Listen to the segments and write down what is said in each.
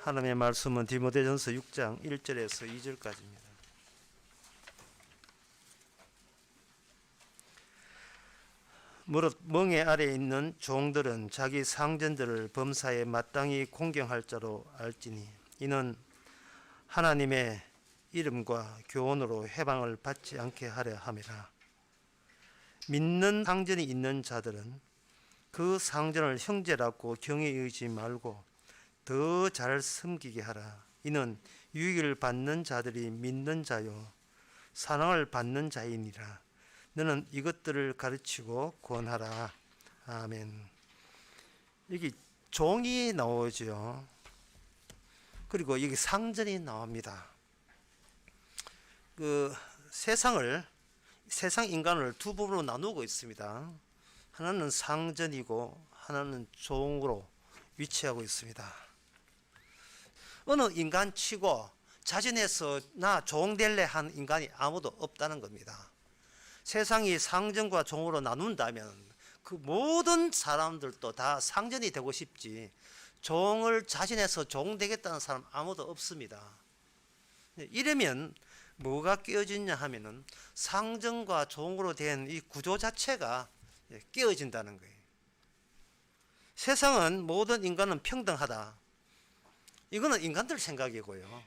하나님의 말씀은 디모데전서 6장 1절에서 2절까지입니다. 무릇 멍에 아래에 있는 종들은 자기 상전들을 범사에 마땅히 공경할 자로 알지니 이는 하나님의 이름과 교훈으로 해방을 받지 않게 하려 함이라. 믿는 상전이 있는 자들은 그 상전을 형제라고 경히 여기지 말고 더 잘 섬기게 하라. 이는 유익을 받는 자들이 믿는 자요 사랑을 받는 자이니라. 너는 이것들을 가르치고 권하라. 아멘. 여기 종이 나오죠. 그리고 여기 상전이 나옵니다. 세상 인간을 두 부분으로 나누고 있습니다. 하나는 상전이고 하나는 종으로 위치하고 있습니다. 어느 인간치고 자진해서 나 종 될래 한 인간이 아무도 없다는 겁니다. 세상이 상전과 종으로 나눈다면 그 모든 사람들도 다 상전이 되고 싶지 종을 자신해서 종 되겠다는 사람 아무도 없습니다. 이러면 뭐가 깨어지냐 하면은 상전과 종으로 된 이 구조 자체가 깨어진다는 거예요. 세상은 모든 인간은 평등하다. 이거는 인간들 생각이고요.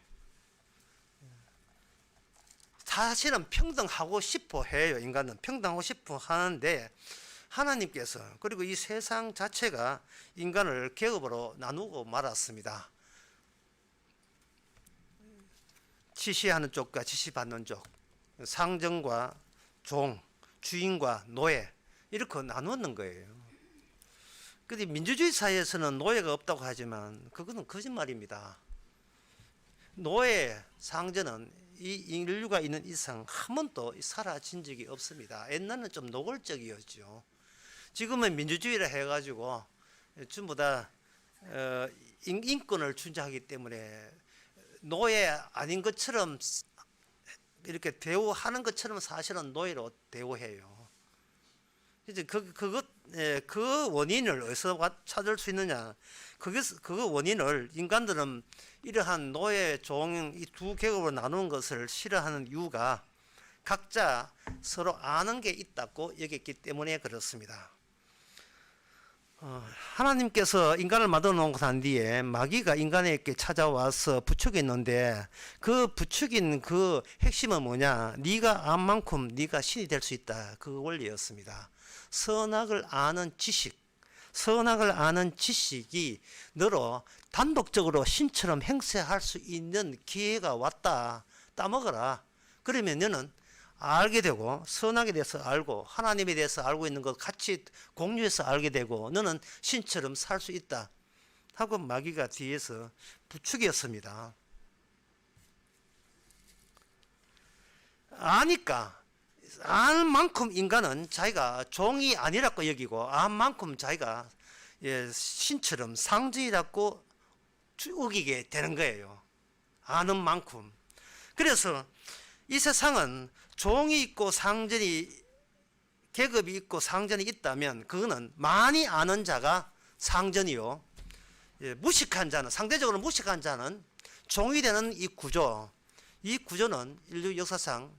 사실은 평등하고 싶어 해요. 인간은 평등하고 싶어 하는데 하나님께서 그리고 이 세상 자체가 인간을 계급으로 나누고 말았습니다. 지시하는 쪽과 지시받는 쪽, 상전과 종, 주인과 노예 이렇게 나누는 거예요. 근데 민주주의 사회에서는 노예가 없다고 하지만 그거는 거짓말입니다. 노예, 상전은 이 인류가 있는 이상 한 번도 사라진 적이 없습니다. 옛날에는 좀 노골적이었죠. 지금은 민주주의라 해가지고 전부 다 인권을 준장하기 때문에 노예 아닌 것처럼 이렇게 대우하는 것처럼 사실은 노예로 대우해요. 이제 그 원인을 어디서 찾을 수 있느냐? 그 원인을 인간들은 이러한 노예, 종 이 두 계급으로 나누는 것을 싫어하는 이유가 각자 서로 아는 게 있다고 여겼기 때문에 그렇습니다. 하나님께서 인간을 만들어 놓은 난 뒤에 마귀가 인간에게 찾아와서 부추겼는데 그 부추긴 그 핵심은 뭐냐? 네가 안 만큼 네가 신이 될 수 있다. 그 원리였습니다. 선악을 아는 지식이 너로 단독적으로 신처럼 행세할 수 있는 기회가 왔다. 따먹어라. 그러면 너는 알게 되고 선악에 대해서 알고 하나님에 대해서 알고 있는 것 같이 공유해서 알게 되고 너는 신처럼 살 수 있다 하고 마귀가 뒤에서 부추겼습니다. 아니까 알 만큼 인간은 자기가 종이 아니라고 여기고 알 만큼 자기가 신처럼 상전이라고 우기게 되는 거예요. 아는 만큼. 그래서 이 세상은 종이 있고 상전이 계급이 있고 상전이 있다면 그거는 많이 아는 자가 상전이요. 무식한 자는 상대적으로 무식한 자는 종이 되는 이 구조는 인류 역사상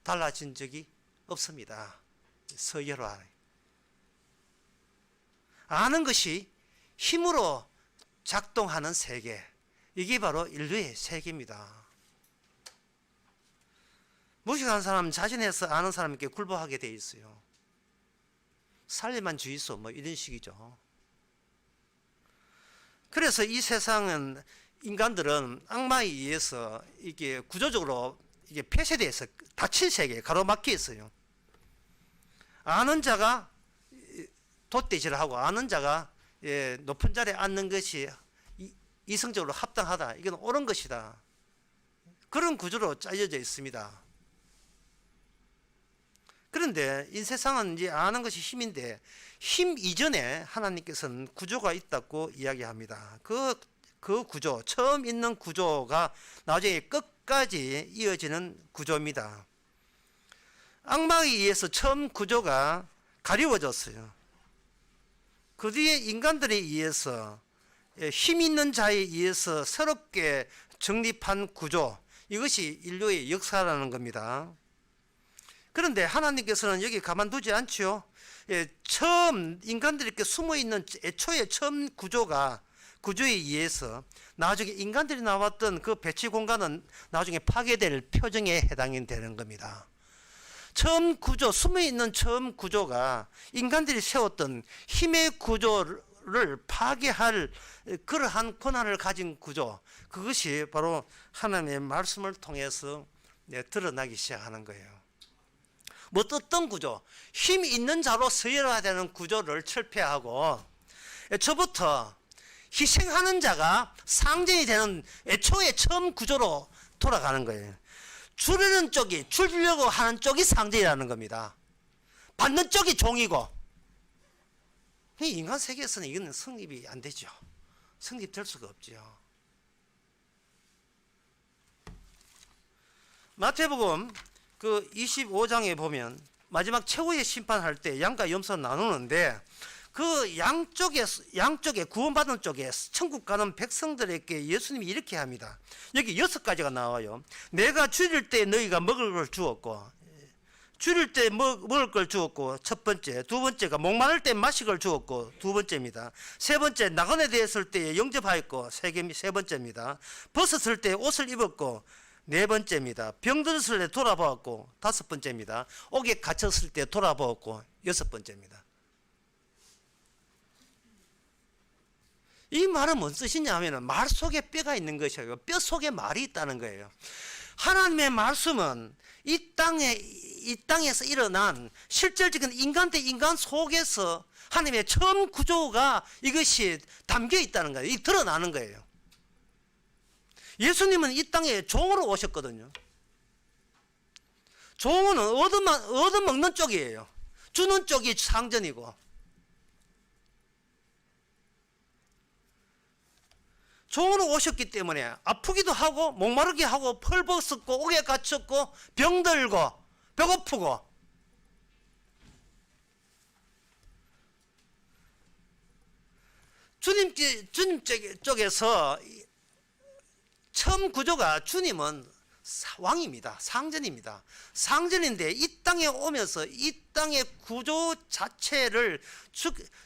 달라진 적이 없습니다. 서열화. 아는 것이 힘으로 작동하는 세계. 이게 바로 인류의 세계입니다. 무식한 사람 자신에서 아는 사람에게 굴복하게 돼 있어요. 살리만 주의소 뭐 이런 식이죠. 그래서 이 세상은 인간들은 악마에 의해서 이게 구조적으로 이게 폐쇄돼서 닫힌 세계에 가로막혀 있어요. 아는 자가 돛대질을 하고 아는 자가 높은 자리에 앉는 것이 이성적으로 합당하다. 이건 옳은 것이다. 그런 구조로 짜여져 있습니다. 그런데 이 세상은 이제 아는 것이 힘인데 힘 이전에 하나님께서는 구조가 있다고 이야기합니다. 그 구조, 처음 있는 구조가 나중에 끝까지 이어지는 구조입니다. 악마에 의해서 처음 구조가 가리워졌어요. 그 뒤에 인간들에 의해서 힘 있는 자에 의해서 새롭게 정립한 구조, 이것이 인류의 역사라는 겁니다. 그런데 하나님께서는 여기 가만두지 않지요. 처음 인간들이 이렇게 숨어있는 애초에 처음 구조에 의해서 나중에 인간들이 나왔던 그 배치 공간은 나중에 파괴될 표정에 해당이 되는 겁니다. 처음 구조, 숨어있는 처음 구조가 인간들이 세웠던 힘의 구조를 파괴할 그러한 권한을 가진 구조, 그것이 바로 하나님의 말씀을 통해서 드러나기 시작하는 거예요. 뭐 어떤 구조? 힘 있는 자로 서열해야 되는 구조를 철폐하고 애초부터 희생하는 자가 상징이 되는 애초의 처음 구조로 돌아가는 거예요. 주려고 하는 쪽이 상징이라는 겁니다. 받는 쪽이 종이고. 이 인간 세계에서는 이건 성립이 안 되죠. 성립될 수가 없죠. 마태복음 그 25장에 보면 마지막 최후의 심판할 때 양과 염소 나누는데 그 양쪽에 구원받은 쪽에 천국 가는 백성들에게 예수님이 이렇게 합니다. 여기 6가지가 나와요. 내가 줄일 때 너희가 먹을 걸 주었고, 줄일 때 먹을 걸 주었고, 첫 번째. 두 번째가 목마를 때 마실 걸 주었고, 두 번째입니다. 세 번째, 나그네 되었을 때 영접하였고, 세 번째입니다. 벗었을 때 옷을 입었고, 네 번째입니다. 병들었을 때 돌아보았고, 다섯 번째입니다. 옥에 갇혔을 때 돌아보았고, 여섯 번째입니다. 이 말은 뭔 뜻이냐 하면 말 속에 뼈가 있는 것이에요. 뼈 속에 말이 있다는 거예요. 하나님의 말씀은 이 땅에서 일어난 실질적인 인간 대 인간 속에서 하나님의 처음 구조가 이것이 담겨 있다는 거예요. 이 드러나는 거예요. 예수님은 이 땅에 종으로 오셨거든요. 종은 얻어먹는 쪽이에요. 주는 쪽이 상전이고. 종으로 오셨기 때문에 아프기도 하고 목마르게 하고 펄벗었고 옥에 갇혔고 병들고 배고프고 주님 쪽에서 처음 구조가 주님은 왕입니다. 상전입니다. 상전인데 이 땅에 오면서 이 땅의 구조 자체를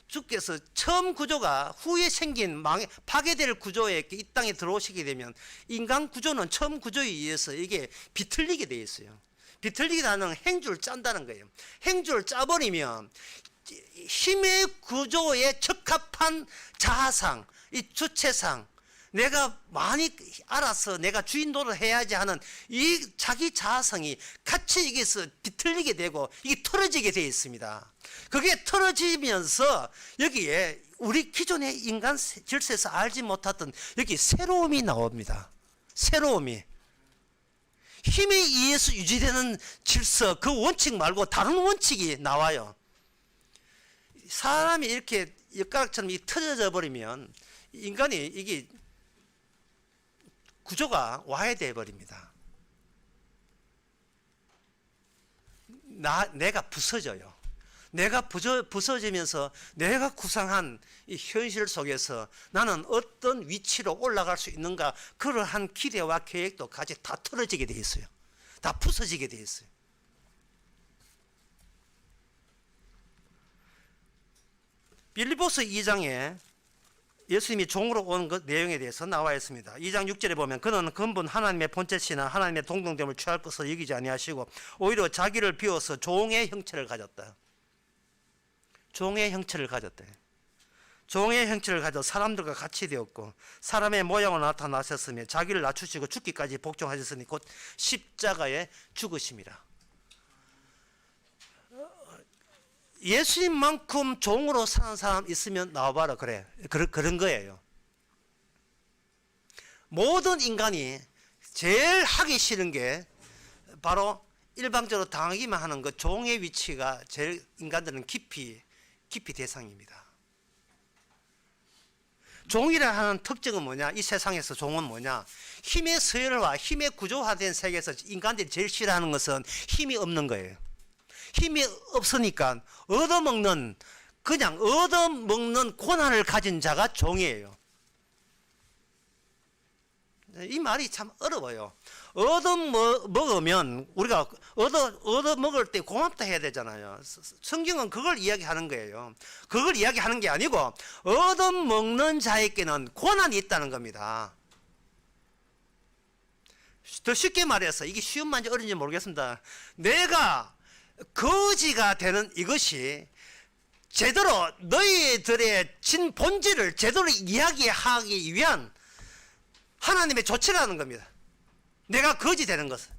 주께서 처음 구조가 후에 생긴 파괴될 구조에 이 땅에 들어오시게 되면 인간 구조는 처음 구조에 의해서 이게 비틀리게 돼 있어요. 비틀리기라는 행주를 짠다는 거예요. 행주를 짜버리면 힘의 구조에 적합한 자아상, 이 주체상, 내가 많이 알아서 내가 주인 노릇해야지 하는 이 자기 자아성이 같이 여기서 비틀리게 되고 이게 틀어지게 되어 있습니다. 그게 틀어지면서 여기에 우리 기존의 인간 질서에서 알지 못했던 여기 새로움이 나옵니다. 새로움이. 힘에 의해서 유지되는 질서, 그 원칙 말고 다른 원칙이 나와요. 사람이 이렇게 엿가락처럼 틀어져 버리면 인간이 이게 구조가 와해되어 버립니다. 내가 부서져요. 내가 부서지면서 내가 구상한 이 현실 속에서 나는 어떤 위치로 올라갈 수 있는가, 그러한 기대와 계획도 같이 다 틀어지게 돼 있어요. 다 부서지게 돼 있어요. 빌립보서 2장에 예수님이 종으로 온 것 내용에 대해서 나와 있습니다. 2장 6절에 보면 그는 근본 하나님의 본체시나 하나님의 동등됨을 취할 것을 여기지 아니하시고 오히려 자기를 비워서 종의 형체를 가졌다. 종의 형체를 가졌다. 종의 형체를 가져 사람들과 같이 되었고 사람의 모양으로 나타나셨으며 자기를 낮추시고 죽기까지 복종하셨으니 곧 십자가에 죽으심이라. 예수님만큼 종으로 사는 사람 있으면 나와봐라. 그런 거예요. 모든 인간이 제일 하기 싫은 게 바로 일방적으로 당하기만 하는 것, 종의 위치가 제일 인간들은 깊이 대상입니다. 종이라 하는 특징은 뭐냐? 이 세상에서 종은 뭐냐? 힘의 서열화, 힘의 구조화된 세계에서 인간들이 제일 싫어하는 것은 힘이 없는 거예요. 힘이 없으니까 그냥 얻어먹는 권한을 가진 자가 종이에요. 이 말이 참 어려워요. 먹으면 우리가 얻어 먹을 때 고맙다 해야 되잖아요. 성경은 그걸 이야기하는 거예요. 그걸 이야기하는 게 아니고 얻어 먹는 자에게는 고난이 있다는 겁니다. 더 쉽게 말해서 이게 쉬운 말인지 어려운지 모르겠습니다. 내가 거지가 되는 이것이 제대로 너희들의 진 본질을 제대로 이야기하기 위한 하나님의 조치라는 겁니다. 내가 거지 되는 것은,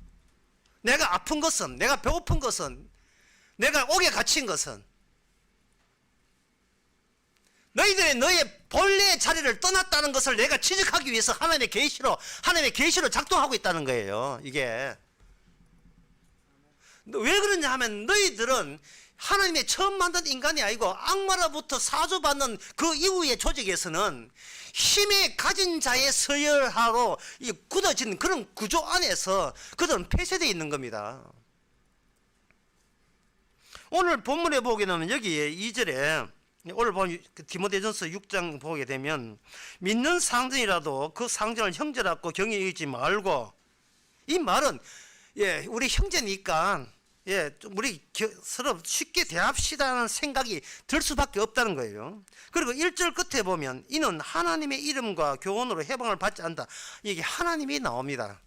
내가 아픈 것은, 내가 배고픈 것은, 내가 옥에 갇힌 것은 너희들의 너의 본래의 자리를 떠났다는 것을 내가 지적하기 위해서 하나님의 계시로 작동하고 있다는 거예요. 이게 왜 그러냐 하면 너희들은 하나님의 처음 만든 인간이 아니고 악마로부터 사주받는 그 이후의 조직에서는 힘에 가진 자의 서열하로 굳어진 그런 구조 안에서 그들은 폐쇄되어 있는 겁니다. 오늘 본문에 보게 되면 여기에 2절에 오늘 본 디모데전서 6장 보게 되면 믿는 상전이라도 그 상전을 형제라고 경히 여기지 말고, 이 말은 우리 형제니까 우리 서로 쉽게 대합시다는 생각이 들 수밖에 없다는 거예요. 그리고 1절 끝에 보면 이는 하나님의 이름과 교훈으로 해방을 받지 않는다. 이게 하나님이 나옵니다.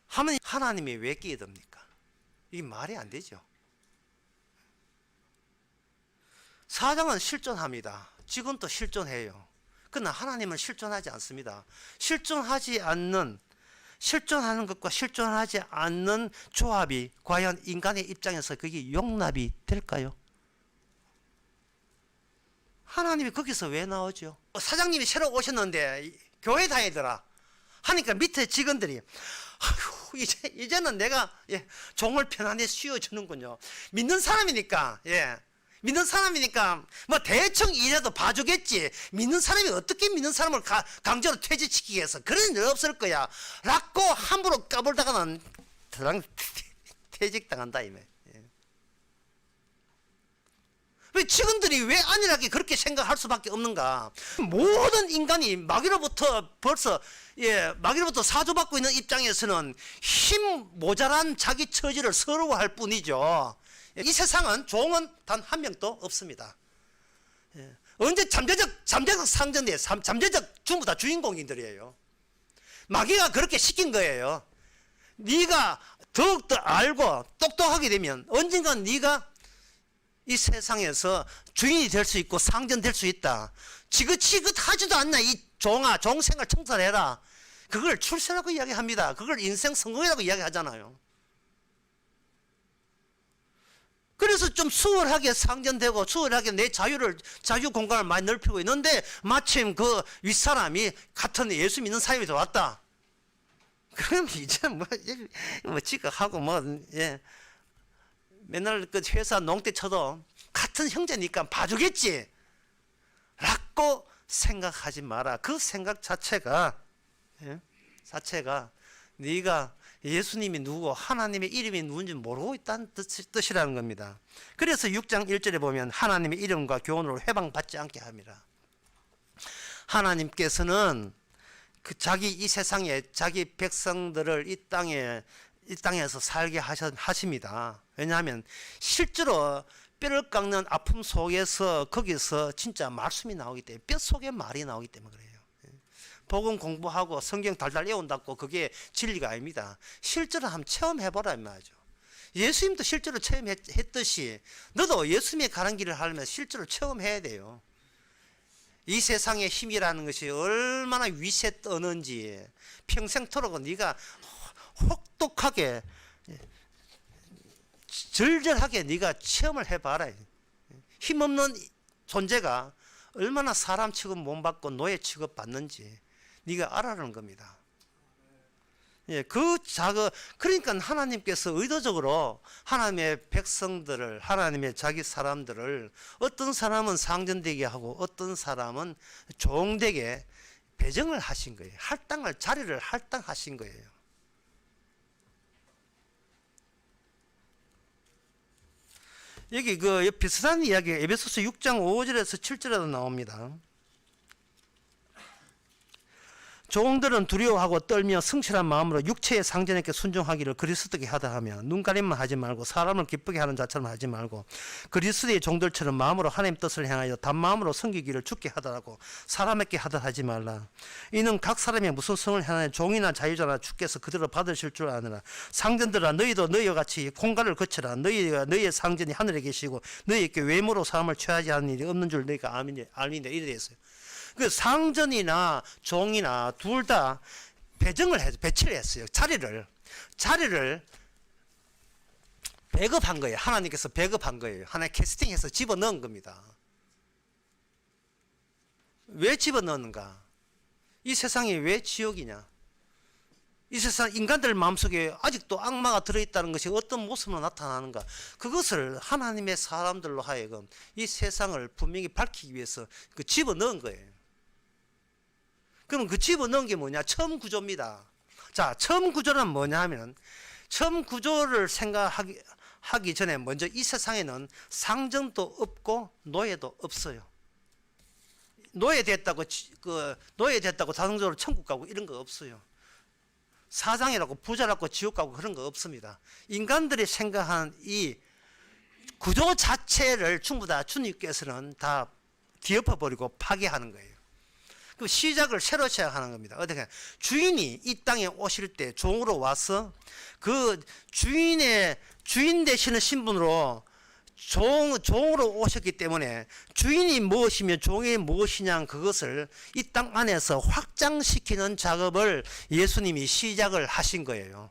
하면 하나님이 왜 끼어듭니까? 이게 말이 안 되죠. 사장은 실존합니다. 직원도 실존해요. 그러나 하나님은 실존하지 않습니다. 실존하는 것과 실존하지 않는 조합이 과연 인간의 입장에서 그게 용납이 될까요? 하나님이 거기서 왜 나오죠? 사장님이 새로 오셨는데 교회 다니더라 하니까 밑에 직원들이 아휴, 이제는 내가 종을 편안히 씌워주는군요. 믿는 사람이니까 뭐 대충 이래도 봐주겠지. 믿는 사람이 어떻게 믿는 사람을 강제로 퇴직시키겠어. 그런 일 없을 거야 라고 함부로 까불다가는 퇴직당한다 이네. 왜 직원들이 왜 안일하게 그렇게 생각할 수밖에 없는가? 모든 인간이 마귀로부터 사주받고 있는 입장에서는 힘 모자란 자기 처지를 서러워할 뿐이죠. 이 세상은 종은 단 한 명도 없습니다. 언제 잠재적 상전이에요. 잠재적 전부 다 주인공인들이에요. 마귀가 그렇게 시킨 거예요. 네가 더욱더 알고 똑똑하게 되면 언젠간 네가 이 세상에서 주인이 될 수 있고 상전 될 수 있다. 지긋지긋하지도 않나 이 종아, 종생활 청산해라. 그걸 출세라고 이야기합니다. 그걸 인생 성공이라고 이야기하잖아요. 그래서 좀 수월하게 상전되고 수월하게 내 자유 공간을 많이 넓히고 있는데 마침 그 윗사람이 같은 예수 믿는 사람이 들어왔다. 그럼 이제 뭐 지각하고 맨날 그 회사 농대 쳐도 같은 형제니까 봐주겠지 라고 생각하지 마라. 그 생각 자체가 네가 예수님이 누구고 하나님의 이름이 누군지 모르고 있다는 뜻이라는 겁니다. 그래서 6장 1절에 보면 하나님의 이름과 교훈으로 해방받지 않게 합니다. 하나님께서는 이 세상에 자기 백성들을 이 땅에서 살게 하십니다. 왜냐하면 실제로 뼈를 깎는 아픔 속에서 거기서 진짜 말씀이 나오기 때문에, 뼛속에 말이 나오기 때문에 그래요. 복음 공부하고 성경 달달 외운다고 그게 진리가 아닙니다. 실제로 한번 체험해보라 이 말이죠. 예수님도 실제로 체험했듯이 너도 예수님의 가는 길을 하려면 실제로 체험해야 돼요. 이 세상의 힘이라는 것이 얼마나 위세 떠는지 평생토록 네가 혹독하게 절절하게 네가 체험을 해봐라. 힘없는 존재가 얼마나 사람 취급 못 받고 노예 취급 받는지 네가 알아라는 겁니다. 그러니까 하나님께서 의도적으로 하나님의 백성들을, 하나님의 자기 사람들을 어떤 사람은 상전되게 하고 어떤 사람은 종되게 배정을 하신 거예요. 자리를 할당하신 거예요. 여기 비슷한 이야기가 에베소서 6장 5절에서 7절에도 나옵니다. 종들은 두려워하고 떨며 성실한 마음으로 육체의 상전에게 순종하기를 그리스도께 하다 하며 눈가림만 하지 말고 사람을 기쁘게 하는 자처럼 하지 말고 그리스도의 종들처럼 마음으로 하나님 뜻을 향하여 단마음으로 섬기기를 주께 하더라고 사람에게 하다 하지 말라. 이는 각 사람이 무슨 성을 행하는 종이나 자유자나 주께서 그대로 받으실 줄 아느라. 상전들아 너희도 너희와 같이 공간을 거쳐라. 너희와 너희의 상전이 하늘에 계시고 너희에게 외모로 사람을 취하지 않는 일이 없는 줄 너희가 알미냐 이래 있어요. 그 상전이나 종이나 둘 다 배치를 했어요. 자리를 배급한 거예요. 하나님께서 배급한 거예요. 하나님 캐스팅해서 집어넣은 겁니다. 왜 집어넣는가? 이 세상이 왜 지옥이냐? 이 세상 인간들 마음속에 아직도 악마가 들어있다는 것이 어떤 모습으로 나타나는가? 그것을 하나님의 사람들로 하여금 이 세상을 분명히 밝히기 위해서 그 집어넣은 거예요. 그럼 그 집어넣은 게 뭐냐? 처음 구조입니다. 자, 처음 구조는 뭐냐 하면 처음 구조를 생각하기 전에 먼저 이 세상에는 상전도 없고 노예도 없어요. 노예됐다고 자동적으로 천국 가고 이런 거 없어요. 사장이라고 부자라고 지옥 가고 그런 거 없습니다. 인간들이 생각한 이 구조 자체를 전부 다 주님께서는 다 뒤엎어버리고 파괴하는 거예요. 그 시작을 새로 시작하는 겁니다. 어떻게 주인이 이 땅에 오실 때 종으로 와서 그 주인 되시는 신분으로 종으로 오셨기 때문에 주인이 무엇이며 종이 무엇이냐 그것을 이 땅 안에서 확장시키는 작업을 예수님이 시작을 하신 거예요.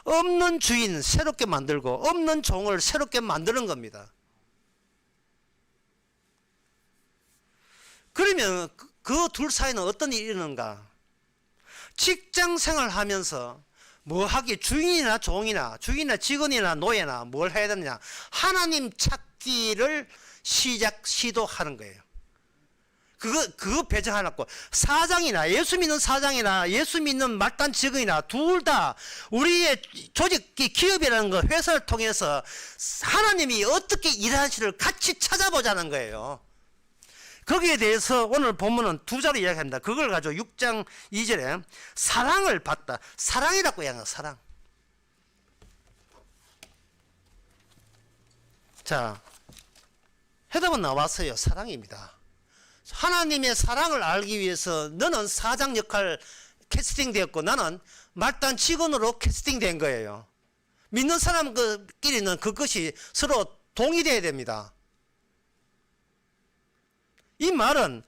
없는 주인 새롭게 만들고 없는 종을 새롭게 만드는 겁니다. 그러면 그 둘 사이는 어떤 일이 있는가? 직장 생활하면서 뭐 하기 주인이나 종이나 주인이나 직원이나 노예나 뭘 해야 되느냐? 하나님 찾기를 시도하는 거예요. 그거 배정해놨고 사장이나 예수 믿는 사장이나 예수 믿는 말단 직원이나 둘 다 우리의 조직 기업이라는 거 회사를 통해서 하나님이 어떻게 일하시를 같이 찾아보자는 거예요. 거기에 대해서 오늘 본문은 두 자로 이야기합니다. 그걸 가지고 6장 2절에 사랑을 받다. 사랑이라고 이야기해요. 사랑. 자, 해답은 나왔어요. 사랑입니다. 하나님의 사랑을 알기 위해서 너는 사장 역할 캐스팅되었고 나는 말단 직원으로 캐스팅된 거예요. 믿는 사람끼리는 그것이 서로 동의되어야 됩니다. 이 말은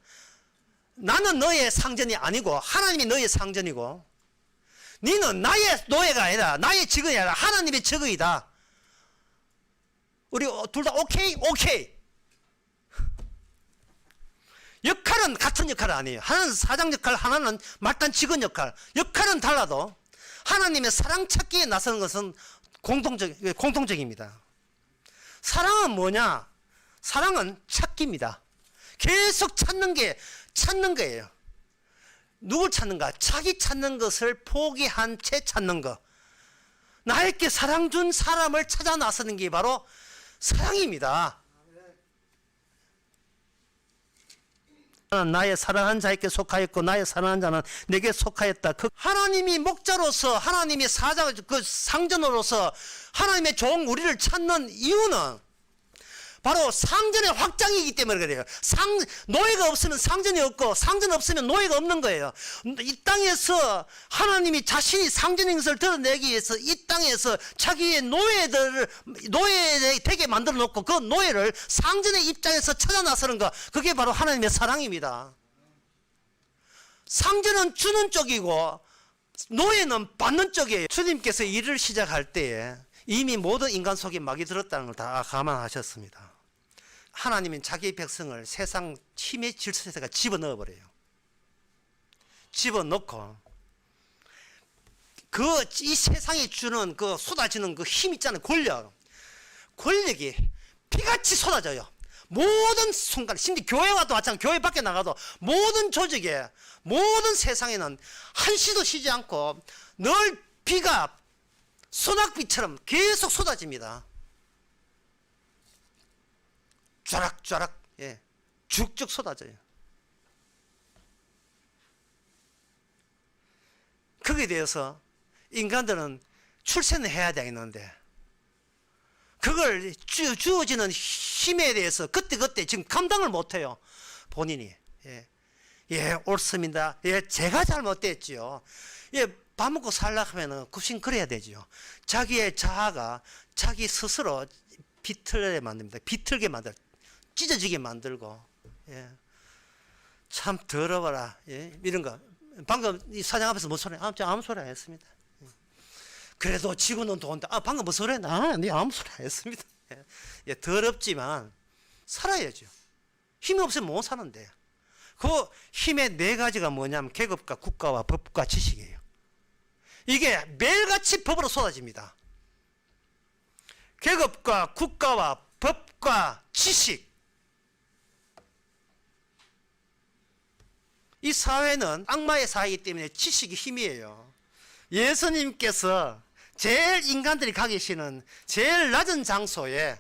나는 너의 상전이 아니고 하나님이 너의 상전이고 너는 나의 노예가 아니라 나의 직원이 아니라 하나님의 직원이다. 우리 둘 다 오케이? 역할은 같은 역할은 아니에요. 하나는 사장 역할, 하나는 말단 직원 역할. 역할은 달라도 하나님의 사랑 찾기에 나서는 것은 공통적입니다. 사랑은 뭐냐? 사랑은 찾기입니다. 계속 찾는 거예요. 누굴 찾는가? 자기 찾는 것을 포기한 채 찾는 거. 나에게 사랑 준 사람을 찾아 나서는 게 바로 사랑입니다. 나는 나의 사랑한 자에게 속하였고 나의 사랑한 자는 내게 속하였다. 하나님이 목자로서 하나님이 상전으로서 하나님의 종 우리를 찾는 이유는 바로 상전의 확장이기 때문에 그래요. 노예가 없으면 상전이 없고 상전 없으면 노예가 없는 거예요. 이 땅에서 하나님이 자신이 상전인 것을 드러내기 위해서 이 땅에서 자기의 노예 되게 만들어 놓고 그 노예를 상전의 입장에서 찾아 나서는 거, 그게 바로 하나님의 사랑입니다. 상전은 주는 쪽이고 노예는 받는 쪽이에요. 주님께서 일을 시작할 때에 이미 모든 인간 속에 막이 들었다는 걸 다 감안하셨습니다. 하나님은 자기의 백성을 세상 힘의 질서에다가 집어넣어 버려요. 집어넣고 이 세상에 주는 쏟아지는 그 힘 있잖아요. 권력이 피같이 쏟아져요. 모든 순간, 심지어 교회 와도 마찬가지, 교회 밖에 나가도 모든 조직에, 모든 세상에는 한시도 쉬지 않고 늘 비가 소낙비처럼 계속 쏟아집니다. 쫙쫙, 쭉쭉 쏟아져요. 거기에 대해서 인간들은 출세는 해야 되겠는데 그걸 주어지는 힘에 대해서 그때그때 지금 감당을 못해요. 본인이. 예, 옳습니다. 예, 제가 잘못됐지요. 예, 밥 먹고 살려고 하면은 급신 그래야 되지요. 자기의 자아가 자기 스스로 비틀게 만듭니다. 비틀게 만들, 찢어지게 만들고. 예. 참 더러워라. 예, 이런 거. 방금 이 사장 앞에서 무슨 소리? 아무 소리 안 했습니다. 그래도 지구는 돈다. 방금 무슨 소리 했나? 네 아무 소리 안 했습니다. 예, 더럽지만 살아야죠. 힘이 없으면 못 사는데. 그 힘의 네 가지가 뭐냐면 계급과 국가와 법과 지식이에요. 이게 매일같이 법으로 쏟아집니다. 계급과 국가와 법과 지식. 이 사회는 악마의 사회이기 때문에 지식이 힘이에요. 예수님께서 제일 인간들이 가기 싫은 제일 낮은 장소에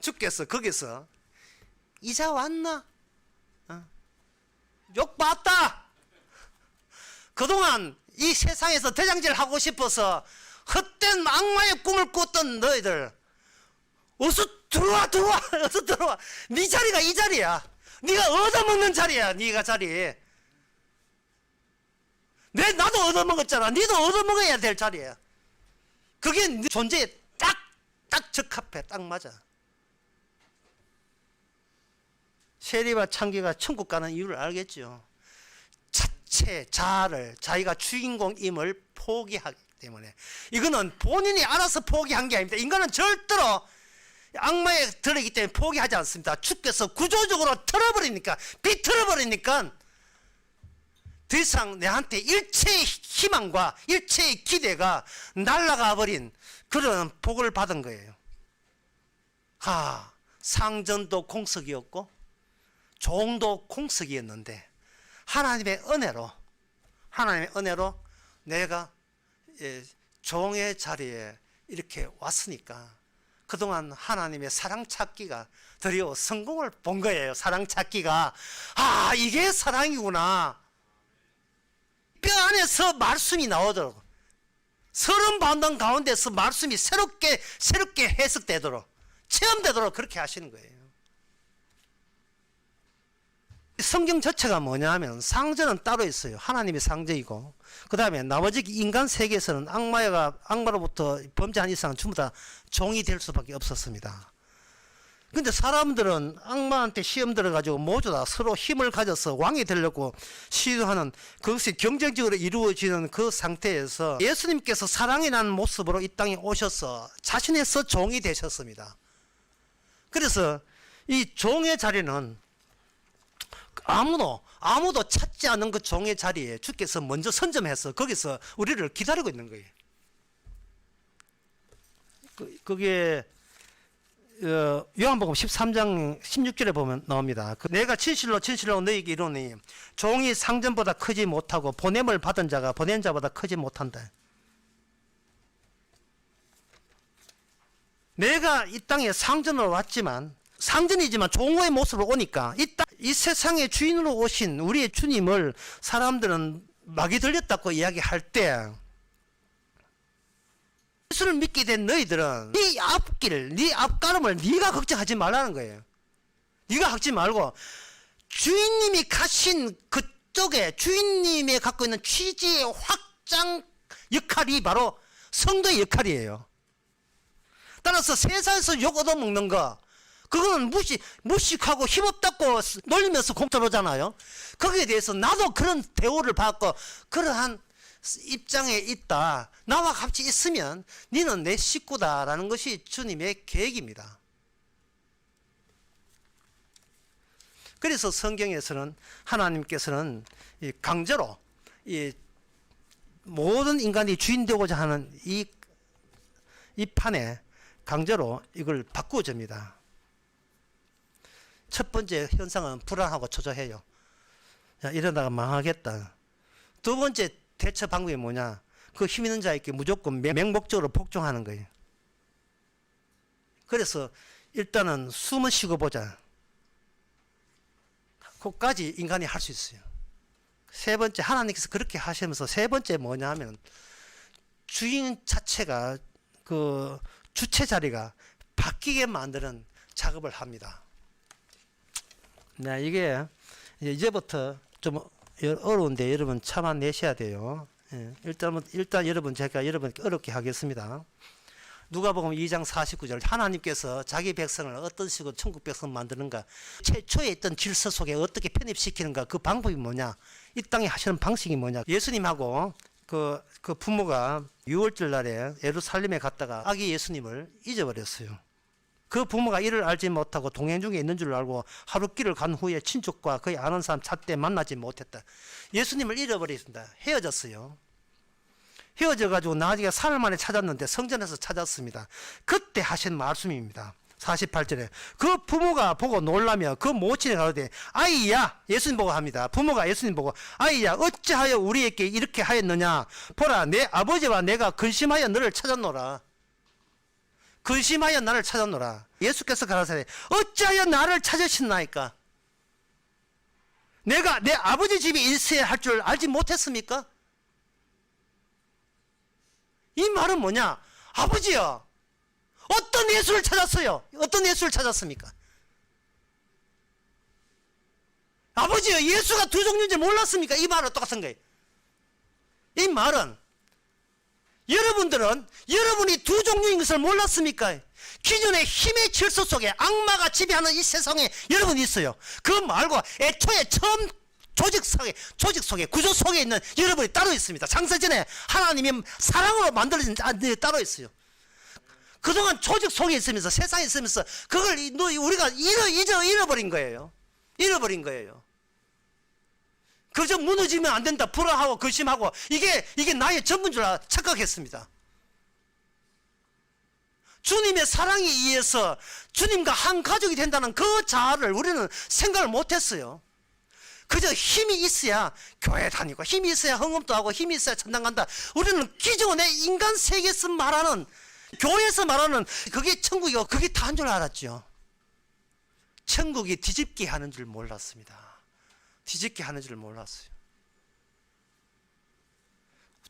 주께서 거기서 이자 왔나? 욕 봤다. 그동안 이 세상에서 대장질 하고 싶어서 헛된 악마의 꿈을 꿨던 너희들 어서 들어와 어서 들어와. 네 자리가 이 자리야. 네가 얻어먹는 자리야. 네가 자리. 나도 얻어먹었잖아. 너도 얻어먹어야 될 자리야. 그게 네 존재에 딱 적합해. 딱 맞아. 세리와 창기가 천국 가는 이유를 알겠죠. 자체 자아를 자기가 주인공임을 포기하기 때문에. 이거는 본인이 알아서 포기한 게 아닙니다. 인간은 절대로 악마에 들어있기 때문에 포기하지 않습니다. 주께서 구조적으로 틀어버리니까, 비틀어버리니까 더 이상 내한테 일체의 희망과 일체의 기대가 날아가 버린 그런 복을 받은 거예요. 상전도 공석이었고 종도 공석이었는데 하나님의 은혜로 내가 종의 자리에 이렇게 왔으니까 그동안 하나님의 사랑 찾기가 드디어 성공을 본 거예요. 사랑 찾기가. 이게 사랑이구나. 뼈 안에서 말씀이 나오도록, 30반당 가운데서 말씀이 새롭게 해석되도록, 체험되도록 그렇게 하시는 거예요. 성경 자체가 뭐냐 하면 상전은 따로 있어요. 하나님의 상전이고, 그 다음에 나머지 인간 세계에서는 악마로부터 범죄한 이상은 전부 다 종이 될 수밖에 없었습니다. 근데 사람들은 악마한테 시험 들어가지고 모두 다 서로 힘을 가져서 왕이 되려고 시도하는, 그것이 경쟁적으로 이루어지는 그 상태에서 예수님께서 사랑이라는 모습으로 이 땅에 오셔서 자신에서 종이 되셨습니다. 그래서 이 종의 자리는 아무도 찾지 않은 그 종의 자리에 주께서 먼저 선점해서 거기서 우리를 기다리고 있는 거예요. 그게 요한복음 13장 16절에 보면 나옵니다. 내가 진실로 너희에게 이르노니 종이 상전보다 크지 못하고 보냄을 받은 자가 보낸 자보다 크지 못한다. 내가 이 땅에 상전으로 왔지만, 상전이지만 종의 모습으로 오니까 이 세상의 주인으로 오신 우리의 주님을 사람들은 막이 들렸다고 이야기할 때, 예수를 믿게 된 너희들은 네 앞길, 네 앞가름을 네가 걱정하지 말라는 거예요. 네가 하지 말고 주인님이 가신 그쪽에 주인님이 갖고 있는 취지의 확장 역할이 바로 성도의 역할이에요. 따라서 세상에서 욕 얻어먹는 거, 그거는 무식하고 힘없다고 놀리면서 공터로잖아요. 거기에 대해서 나도 그런 대우를 받고 그러한 입장에 있다, 나와 같이 있으면 너는 내 식구다라는 것이 주님의 계획입니다. 그래서 성경에서는 하나님께서는 강제로 이 모든 인간이 주인 되고자 하는 이 판에 강제로 이걸 바꾸어 줍니다. 첫 번째 현상은 불안하고 초조해요. 이러다가 망하겠다. 두 번째 대처 방법이 뭐냐? 그 힘 있는 자에게 무조건 맹목적으로 복종하는 거예요. 그래서 일단은 숨을 쉬고 보자. 그것까지 인간이 할 수 있어요. 세 번째, 하나님께서 그렇게 하시면서 세 번째 뭐냐 하면 주인 자체가 그 주체 자리가 바뀌게 만드는 작업을 합니다. 네, 이게 이제부터 좀 어려운데 여러분 참아내셔야 돼요. 예, 일단 여러분 제가 여러분께 어렵게 하겠습니다. 누가복음 2장 49절 하나님께서 자기 백성을 어떤 식으로 천국 백성 만드는가, 최초에 있던 질서 속에 어떻게 편입시키는가, 그 방법이 뭐냐, 이 땅에 하시는 방식이 뭐냐. 예수님하고 그 부모가 6월절 날에 예루살렘에 갔다가 아기 예수님을 잊어버렸어요. 그 부모가 이를 알지 못하고 동행 중에 있는 줄 알고 하루 길을 간 후에 친족과 거의 아는 사람 찾되 만나지 못했다. 예수님을 잃어버렸습니다. 헤어졌어요. 헤어져가지고 나중에 사흘 만에 찾았는데 성전에서 찾았습니다. 그때 하신 말씀입니다. 48절에 그 부모가 보고 놀라며 그 모친이 가로되 아이야, 예수님 보고 합니다. 부모가 예수님 보고 아이야, 어찌하여 우리에게 이렇게 하였느냐. 보라, 내 아버지와 내가 근심하여 너를 찾았노라. 근심하여 나를 찾았노라. 예수께서 가라사대 어찌하여 나를 찾으셨나이까. 내가 내 아버지 집에 있어야 할 줄 알지 못했습니까? 이 말은 뭐냐? 아버지요, 어떤 예수를 찾았어요? 어떤 예수를 찾았습니까? 아버지요, 예수가 두 종류인지 몰랐습니까? 이 말은 똑같은 거예요. 이 말은 여러분들은 여러분이 두 종류인 것을 몰랐습니까? 기존의 힘의 질서 속에 악마가 지배하는 이 세상에 여러분이 있어요. 그거 말고 애초에 처음 조직 속에 구조 속에 있는 여러분이 따로 있습니다. 창세전에 하나님이 사랑으로 만들어진 자들이 따로 있어요. 그동안 조직 속에 있으면서 세상에 있으면서 그걸 우리가 잃어버린 거예요. 잃어버린 거예요. 그저 무너지면 안 된다, 불안하고 근심하고 이게 나의 전부인 줄 착각했습니다. 주님의 사랑에 의해서 주님과 한 가족이 된다는 그 자아를 우리는 생각을 못했어요. 그저 힘이 있어야 교회 다니고 힘이 있어야 헌금도 하고 힘이 있어야 천당 간다. 우리는 기존의 인간 세계에서 말하는, 교회에서 말하는 그게 천국이고 그게 다인 줄 알았죠. 천국이 뒤집게 하는 줄 몰랐습니다. 뒤집게 하는 줄 몰랐어요.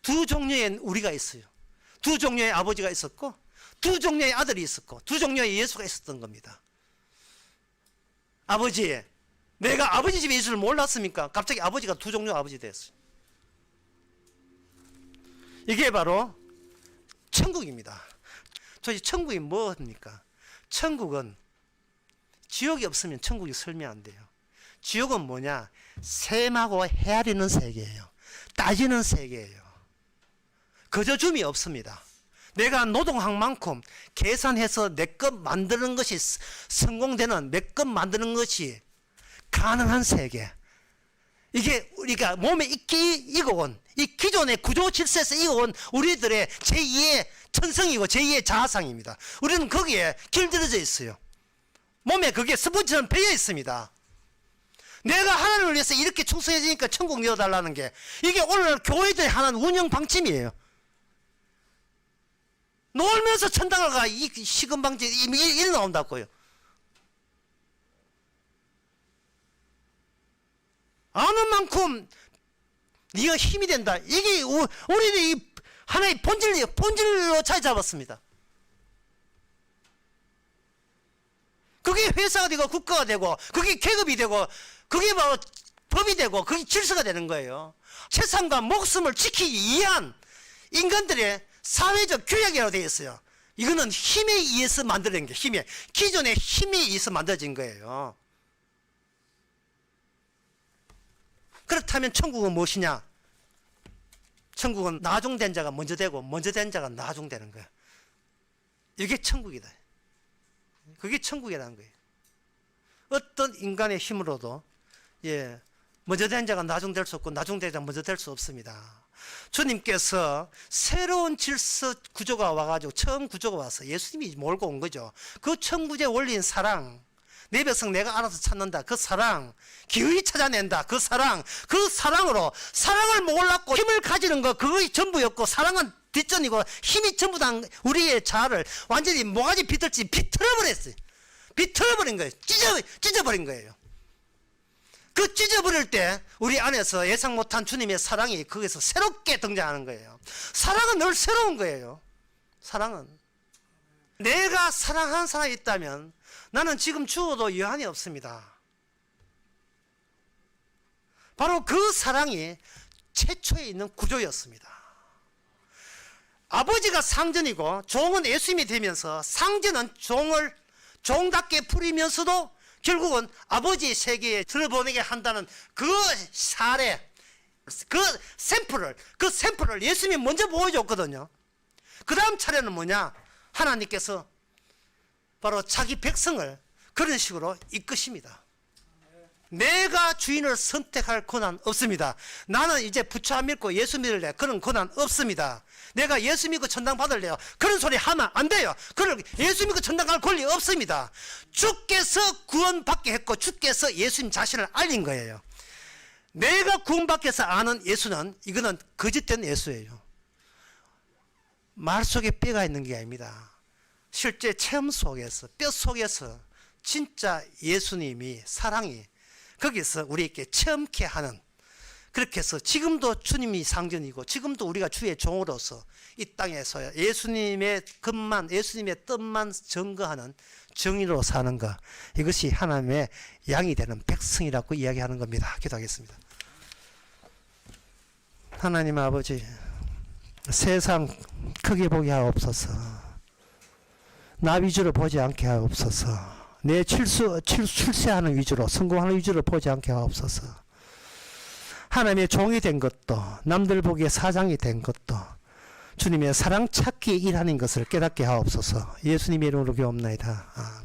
두 종류의 우리가 있어요. 두 종류의 아버지가 있었고 두 종류의 아들이 있었고 두 종류의 예수가 있었던 겁니다. 아버지, 내가 아버지 집에 있을 줄 몰랐습니까? 갑자기 아버지가 두 종류 아버지 됐어요. 이게 바로 천국입니다. 도대체 천국이 뭐입니까? 천국은 지옥이 없으면 천국이 설명 안 돼요. 지옥은 뭐냐? 셈하고 헤아리는 세계예요. 따지는 세계예요. 거저 줌이 없습니다. 내가 노동한 만큼 계산해서 내 것 만드는 것이 성공되는, 내 것 만드는 것이 가능한 세계. 이게 우리가 몸에 익어온 이 기존의 구조 질서에서 익어온 우리들의 제2의 천성이고 제2의 자아상입니다. 우리는 거기에 길들여져 있어요. 몸에 그게 스펀지처럼 배어 있습니다. 내가 하나님을 위해서 이렇게 충성해지니까 천국 내어달라는 게 이게 오늘 교회들이 하는 운영 방침이에요. 놀면서 천당을 가, 이 시금방지 일 나온다고요. 아는 만큼 네가 힘이 된다. 이게 우리의 하나의 본질로 자리 잡았습니다. 그게 회사가 되고 국가가 되고 그게 계급이 되고 그게 바로 법이 되고 그게 질서가 되는 거예요. 재산과 목숨을 지키기 위한 인간들의 사회적 규약이라고 되어 있어요. 이거는 힘에 의해서 만들어진 게 기존의 힘에 의해서 만들어진 거예요. 그렇다면 천국은 무엇이냐? 천국은 나중된 자가 먼저 되고 먼저 된 자가 나중되는 거야. 이게 천국이다. 그게 천국이라는 거예요. 어떤 인간의 힘으로도 먼저 된 자가 나중될 수 없고 나중된 자가 먼저 될 수 없습니다. 주님께서 새로운 질서 구조가 와가지고 처음 구조가 와서 예수님이 몰고 온 거죠. 그 천구제 원리인 사랑, 내 백성 내가 알아서 찾는다. 그 사랑, 기꺼이 찾아낸다. 그 사랑으로 사랑을 몰랐고 힘을 가지는 거 그것이 전부였고 사랑은 뒷전이고 힘이 전부 다 우리의 자아를 완전히 뭐가지 비틀어버렸어요. 비틀어버린 거예요. 찢어버린 거예요. 그 찢어버릴 때 우리 안에서 예상 못한 주님의 사랑이 거기서 새롭게 등장하는 거예요. 사랑은 늘 새로운 거예요. 사랑은. 내가 사랑하는 사람이 있다면 나는 지금 죽어도 여한이 없습니다. 바로 그 사랑이 최초에 있는 구조였습니다. 아버지가 상전이고 종은 예수님이 되면서 상전은 종을 종답게 부리면서도 결국은 아버지의 세계에 들어보내게 한다는 그 사례, 그 샘플을 예수님이 먼저 보여줬거든요. 그 다음 차례는 뭐냐? 하나님께서 바로 자기 백성을 그런 식으로 이끄십니다. 내가 주인을 선택할 권한 없습니다. 나는 이제 부처 안 믿고 예수 믿을래, 그런 권한 없습니다. 내가 예수 믿고 천당 받을래요, 그런 소리 하면 안 돼요. 그걸 예수 믿고 천당 갈 권리 없습니다. 주께서 구원받게 했고 주께서 예수님 자신을 알린 거예요. 내가 구원받게 해서 아는 예수는 이거는 거짓된 예수예요. 말 속에 뼈가 있는 게 아닙니다. 실제 체험 속에서, 뼈 속에서 진짜 예수님이, 사랑이 거기서 우리에게 체험케 하는, 그렇게 해서 지금도 주님이 상전이고 지금도 우리가 주의 종으로서 이 땅에서 예수님의 것만, 예수님의 뜻만 증거하는 정의로 사는 것, 이것이 하나님의 양이 되는 백성이라고 이야기하는 겁니다. 기도하겠습니다. 하나님 아버지, 세상 크게 보게 하옵소서. 나 위주로 보지 않게 하옵소서. 내 출세하는 위주로, 성공하는 위주로 보지 않게 하옵소서. 하나님의 종이 된 것도, 남들 보기에 사장이 된 것도 주님의 사랑 찾기의 일하는 것을 깨닫게 하옵소서. 예수님의 이름으로 기도합나이다. 아멘.